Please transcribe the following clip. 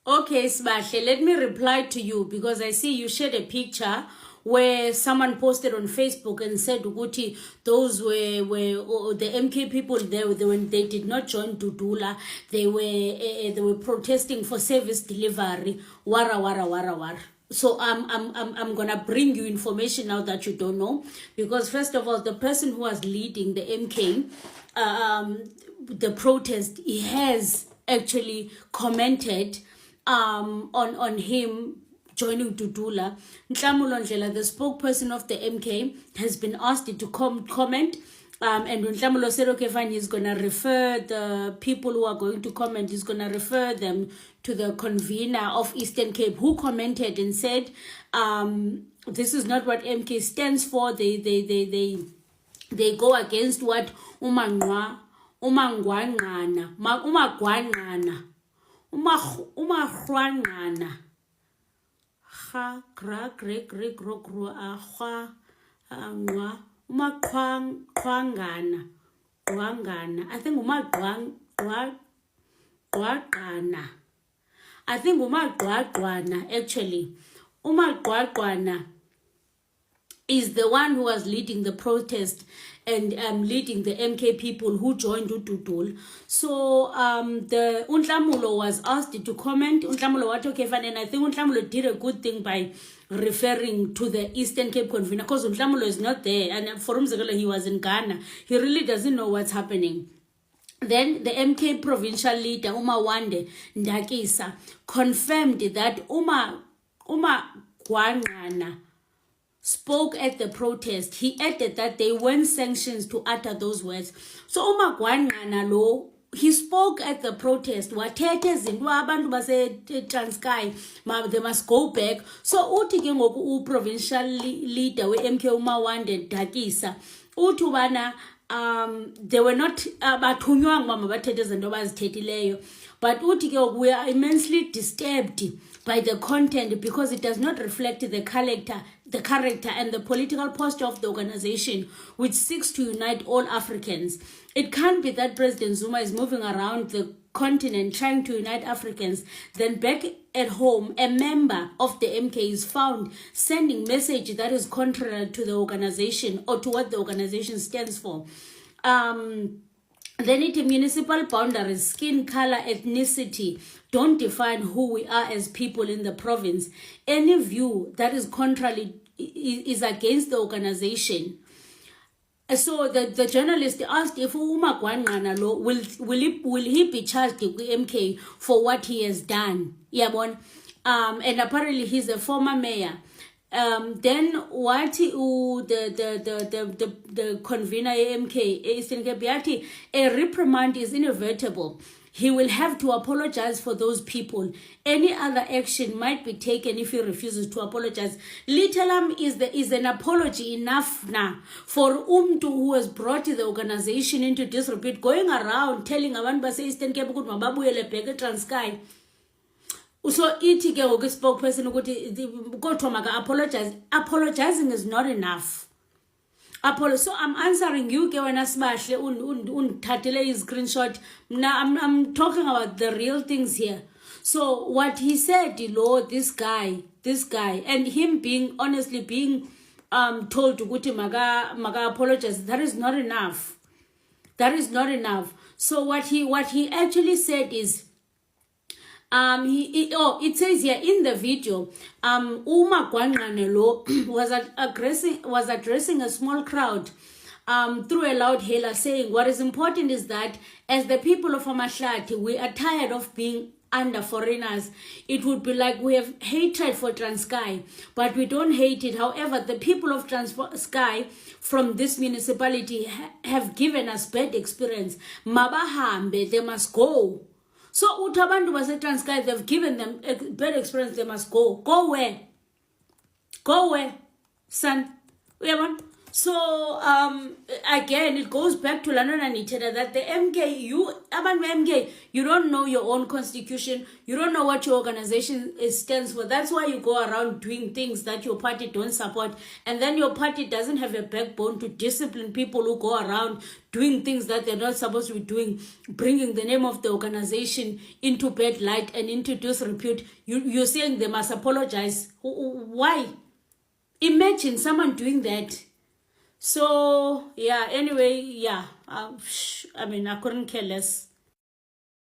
Okay, Sbahle, let me reply to you because I see you shared a picture where someone posted on Facebook and said Uguti, those were the MK people when they did not join Dudula, they were protesting for service delivery. Wara wara wara wara. So I'm gonna bring you information now that you don't know, because first of all, the person who was leading the MK, the protest, he has actually commented on him joining Dudula. Nhlamulo Ndlela, the spokesperson of the MK, has been asked to comment. And when Nhlamulo said, okay, fine, he's going to refer the people who are going to comment, he's going to refer them to the convener of Eastern Cape, who commented and said, this is not what MK stands for. They go against what umangwangana ha gra gre gre gro gro a hwa angwa umaqwangana qwangana. I think umaqwangana. I think umaqwangana actually. Umaqwangana is the one who was leading the protest and leading the MK people who joined Ututul. So the Nhlamulo was asked to comment. Nhlamulo watoke fan, and I think Nhlamulo did a good thing by referring to the Eastern Cape convener, because Nhlamulo is not there, and for Umzekelo, he was in Ghana. He really doesn't know what's happening. Then the MK provincial leader Umawande Ndakisa confirmed that Uma Gwangana spoke at the protest. He added that they weren't sanctioned to utter those words. So Gwangana lo, he spoke at the protest. Watete zindwa abantu base Transkei, they must go back. So uthi ke ngoku provincial leader we MK Umawande Ndakisa uthi bana they were not bathunywanga mama bathethe izinto bazithethileyo, but uthi ke we are immensely disturbed by the content because it does not reflect the character and the political posture of the organization, which seeks to unite all Africans. It can't be that President Zuma is moving around the continent trying to unite Africans, then back at home a member of the MK is found sending message that is contrary to the organization or to what the organization stands for. Then it municipal boundaries, skin color, ethnicity don't define who we are as people in the province. Any view that is contrary is against the organization. So the journalist asked if Uma Gwangana lo will he be charged with MK for what he has done? Yabon, and apparently he's a former mayor. Then what the convener MK Eastern Cape, a reprimand is inevitable. He will have to apologize for those people. Any other action might be taken if he refuses to apologize. Literam is an apology enough now for Umtu, who has brought the organization into disrepute, going around telling abantu base Eastern Cape ukuthi mababuyele bheke Transkei. So ithi ke ngoku spokesperson ukuthi kodwa maka apologize. Apologizing is not enough. So I'm answering you ke wena Sbahle unthathele screenshot. Now I'm talking about the real things here. So what he said, this guy, and him being honestly told to ukuthi maga apologize, that is not enough. That is not enough. So what he actually said is, it says here in the video, Uma Gwangana lo was addressing a small crowd through a loud hailer, saying, what is important is that as the people of Amahlati, we are tired of being under foreigners. It would be like we have hatred for Transkei, but we don't hate it. However, the people of Transkei from this municipality have given us bad experience. Mabahambe, they must go. So utabantu base Transkei, they've given them a bad experience, they must go. Go where? Go where? Son. So again, it goes back to London and Itera that the MK, you don't know your own constitution, you don't know what your organization stands for. That's why you go around doing things that your party don't support, and then your party doesn't have a backbone to discipline people who go around doing things that they're not supposed to be doing, bringing the name of the organization into bad light and into disrepute. You're saying they must apologize. Why? Imagine someone doing that. So, yeah, anyway, yeah. I mean, I couldn't care less.